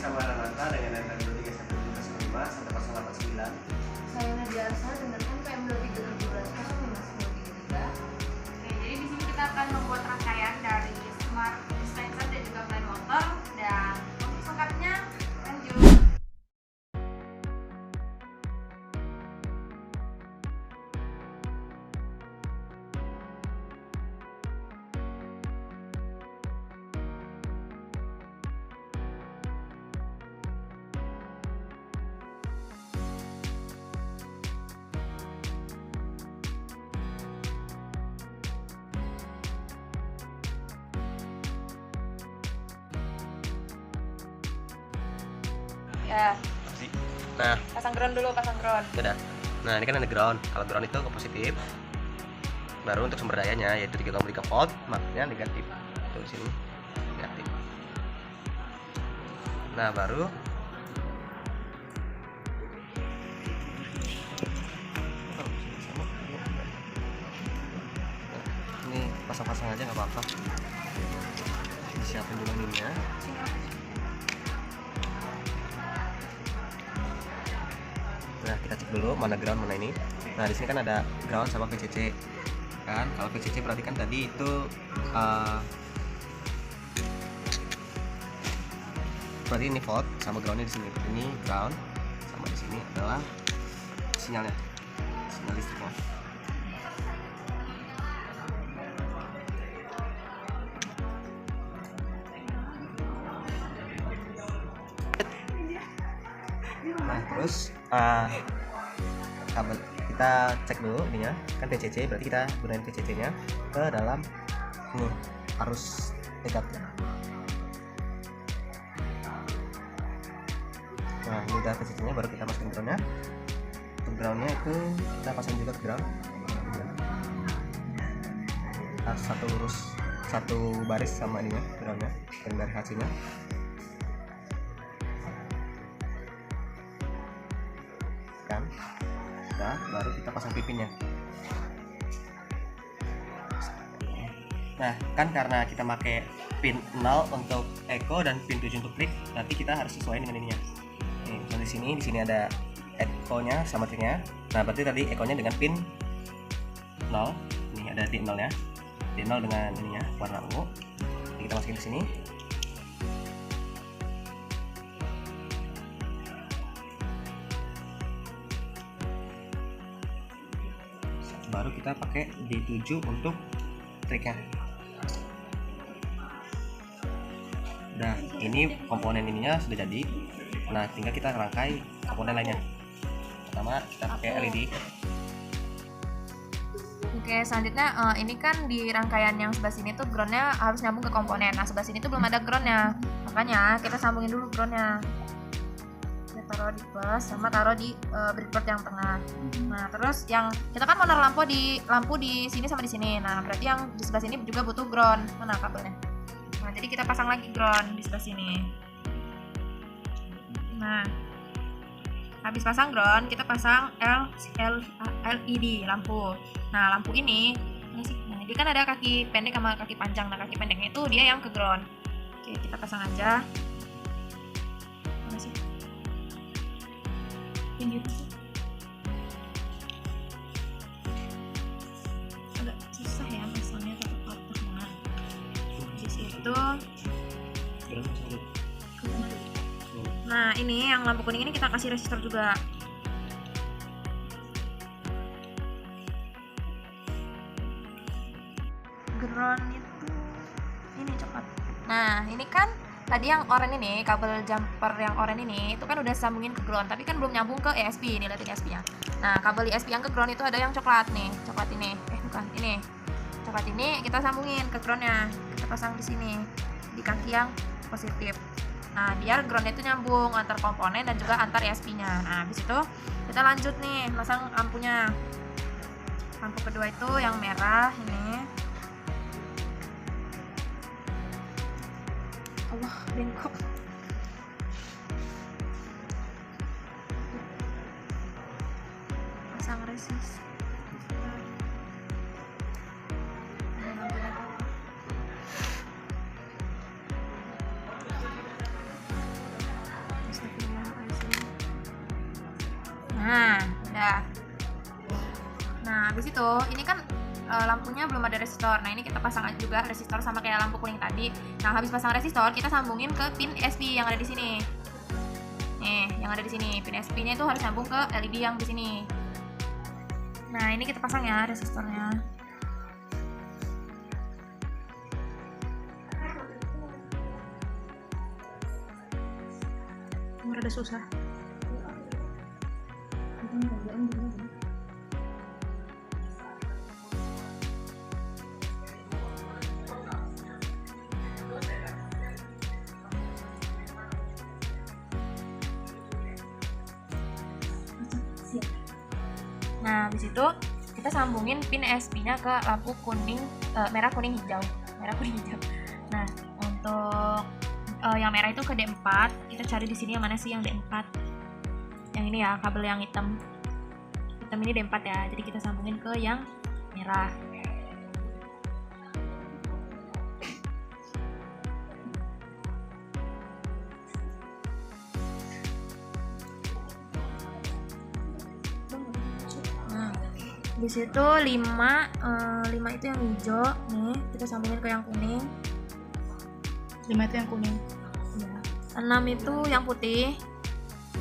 bersama Rananta dengan NPM 231715 1089. Saya Nadia Arsa dengan NPM 2317 1053. Oke, jadi di sini kita akan membuat rangkaian dari smart dispenser dan juga plain water, dan untuk selengkapnya lanjut. Ya, Nah, pasang ground dulu, pasang ground. udah. Nah, ini kan ada ground. Kalau ground itu ke positif. Baru untuk sumber dayanya yaitu 3,3 volt, makanya negatif. Tuh di sini negatif. Nah, baru ini pasang-pasang aja nggak apa-apa. Siapin dulu ininya. Nah, kita cek dulu mana ground mana ini. Nah, di sini kan ada ground sama VCC. Kan, kalau VCC berarti kan tadi itu berarti ini volt sama groundnya di sini. Ini ground sama di sini adalah sinyalnya, sinyal listriknya. Nah, terus kabel kita cek dulu ininya, kan VCC, berarti kita gunain VCC nya ke dalam ini arus negatif. Nah, ini udah VCC nya, baru kita masukin groundnya. Untuk groundnya itu kita pasang juga ke ground. Harus satu lurus, satu baris sama ininya groundnya dan dari hasilnya. Kan, nah baru kita pasang pipinnya. Nah, kan karena kita pakai pin 0 untuk echo dan pin 7 untuk trik, nanti kita harus sesuaiin dengan ininya. Nih, misalnya di sini ada echo-nya sama triknya. Nah, berarti tadi echo-nya dengan pin 0. Ini ada pin 0 ya. Pin 0 dengan ininya warna ungu. Jadi kita masukin ke sini. Baru kita pakai D7 untuk triknya. Nah, ini komponen ininya sudah jadi. Nah, tinggal kita rangkai komponen lainnya. Pertama kita pakai LED. Oke, selanjutnya ini kan di rangkaian yang sebelah sini tuh groundnya harus nyambung ke komponen. Nah, sebelah sini tuh belum ada groundnya, makanya kita sambungin dulu groundnya. Kita taruh di plus sama taruh di breadboard yang tengah. Nah, terus yang kita kan mau naruh lampu di sini sama di sini. Nah, berarti yang di sebelah sini juga butuh ground. Mana kabelnya? Nah, jadi kita pasang lagi ground di sebelah sini. Nah, habis pasang ground, kita pasang LED lampu. Nah, lampu ini dia kan ada kaki pendek sama kaki panjang. Nah, kaki pendeknya itu dia yang ke ground. Oke, kita pasang aja. Mana sih? Yang gitu sih. Agak susah ya pasangnya, tapi kotak banget. Di situ. Nah, ini yang lampu kuning ini kita kasih resistor juga. Ground itu ini coklat. Nah, ini kan tadi yang oranye ini, kabel jumper yang oranye ini itu kan udah sambungin ke ground, tapi kan belum nyambung ke ESP. Ini lihatin ESP-nya. Nah, kabel ESP yang ke ground itu ada yang coklat nih, coklat ini. Bukan, ini. Coklat ini kita sambungin ke groundnya. Kita pasang di sini di kaki yang positif. Nah, biar ground itu nyambung antar komponen dan juga antar ESP-nya. Nah, habis itu kita lanjut nih pasang lampunya. Lampu kedua itu yang merah ini. Allah, bengkok. Pasang resistor. Nah, udah. Nah, habis itu ini kan lampunya belum ada resistor. Nah, ini kita pasang juga resistor sama kayak lampu kuning tadi. Nah, habis pasang resistor, kita sambungin ke pin SP yang ada di sini. Nih, yang ada di sini. Pin SP-nya itu harus sambung ke LED yang di sini. Nah, ini kita pasang ya resistornya. Rada susah. Nah, habis itu kita sambungin pin SP-nya ke lampu kuning, merah kuning hijau. Nah, untuk yang merah itu ke D4. Kita cari di sini yang mana sih yang D4. Yang ini ya, kabel yang hitam. Hitam ini D4 ya. Jadi kita sambungin ke yang merah. Nah, di situ 5 itu yang hijau nih, kita sambungin ke yang kuning. 5 itu yang kuning. Ya. 6 itu yang putih.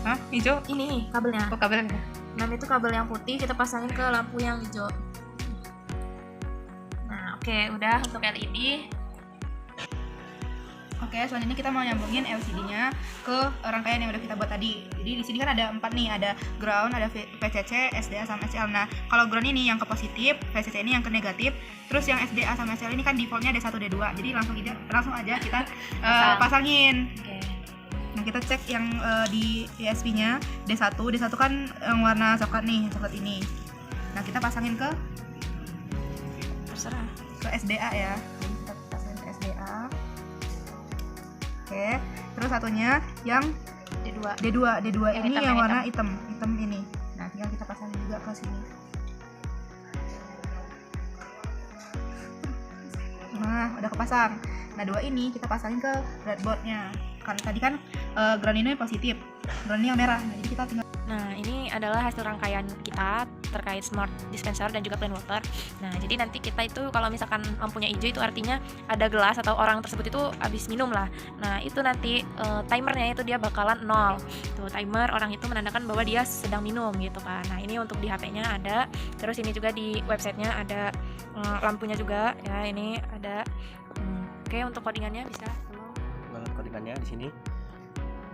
Hah? Hijau? Ini kabelnya. Oh, kabelnya. 6 itu kabel yang putih, kita pasangin ke lampu yang hijau. Nah, oke, udah untuk LED. Oke, selanjutnya kita mau nyambungin LCD-nya ke rangkaian yang udah kita buat tadi. Jadi di sini kan ada 4 nih, ada ground, ada VCC, SDA sama SCL. Nah, kalau ground ini yang ke positif, VCC ini yang ke negatif, terus yang SDA sama SCL ini kan defaultnya D1 D2. Jadi langsung aja kita pasangin. Oke. Nah, kita cek yang di USB-nya D1 kan yang warna coklat nih, coklat ini. Nah, kita pasangin ke Terserah. SDA ya. Jadi kita pasangin ke SDA. Oke, terus satunya yang D2 Yang ini hitam, yang yang warna hitam ini. Nah, tinggal kita pasangin juga ke sini. Nah, udah kepasang. Nah, 2 ini kita pasangin ke breadboard-nya. Kan tadi kan ground ini positif, ground ini yang merah. Nah, jadi kita tinggal. Nah, ini adalah hasil rangkaian kita terkait smart dispenser dan juga plain water. Nah, jadi nanti kita itu kalau misalkan lampunya hijau itu artinya ada gelas atau orang tersebut itu habis minum lah. Nah, itu nanti timernya itu dia bakalan 0. Tuh, timer orang itu menandakan bahwa dia sedang minum gitu kan. Nah, ini untuk di HP-nya ada. Terus ini juga di websitenya ada lampunya juga ya, ini ada. Oke, untuk codingannya bisa tolong. Banget codingannya di sini.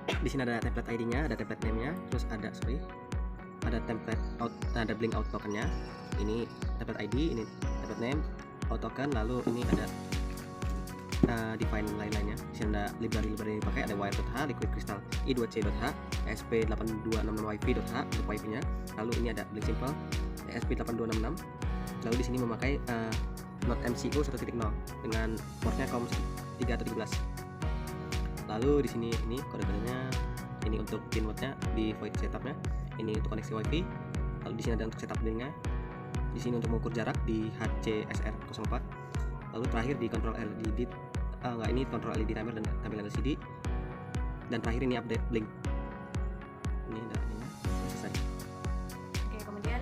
Di sini ada template ID-nya, ada template name-nya, terus ada template ada blink out token-nya. Ini template ID, ini template name, out token, lalu ini ada define lain-lainnya. Di sini ada library yang dipakai, ada wire.h, liquid crystal i2c.h, esp8266wifi.h untuk wifi-nya. Lalu ini ada blink simple esp8266. Lalu di sini memakai Node MCU 1.0 dengan portnya COM3 atau 13. Lalu di sini ini kode-kodenya, ini untuk pin mode-nya di void setup-nya, ini untuk koneksi wifi. Lalu di sini ada untuk setup link-nya. Di sini untuk mengukur jarak di HCSR04. Lalu terakhir di control LED, ini control LED timer dan tampilan LCD. Dan terakhir ini update blink. Ini udah selesai. Oke, kemudian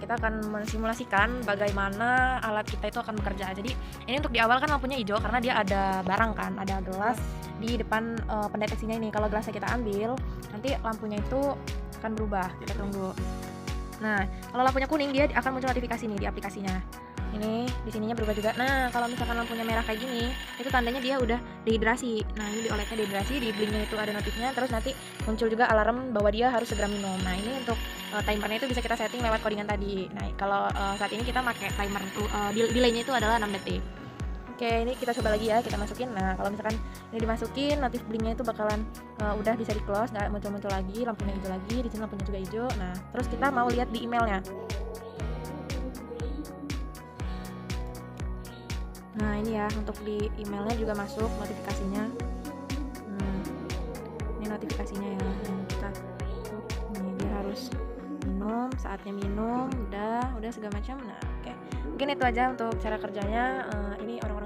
kita akan mensimulasikan bagaimana alat kita itu akan bekerja. Jadi ini untuk di awal kan lampunya hijau karena dia ada barang kan, ada gelas di depan pendeteksinya ini. Kalau gelasnya kita ambil, nanti lampunya itu akan berubah. Kita tunggu. Nah, kalau lampunya kuning dia akan muncul notifikasi nih di aplikasinya. Ini di sininya berubah juga. Nah, kalau misalkan lampunya merah kayak gini, itu tandanya dia udah dehidrasi. Nah, ini di OLED-nya dehidrasi, di blinknya itu ada notifnya, terus nanti muncul juga alarm bahwa dia harus segera minum. Nah, ini untuk timernya itu bisa kita setting lewat codingan tadi. Nah, kalau saat ini kita pakai timer delaynya itu adalah 6 detik. Oke, ini kita coba lagi ya, kita masukin. Nah, kalau misalkan ini dimasukin, notif blinknya itu bakalan udah bisa di close, nggak muncul-muncul lagi, lampunya hijau lagi, di sini lampunya juga hijau. Nah, terus kita mau lihat di emailnya. Nah, ini ya, untuk di emailnya juga masuk notifikasinya. Ini notifikasinya ya, yang kita ini dia harus minum, saatnya minum, udah segala macam. Nah, oke. Mungkin itu aja untuk cara kerjanya. Ini orang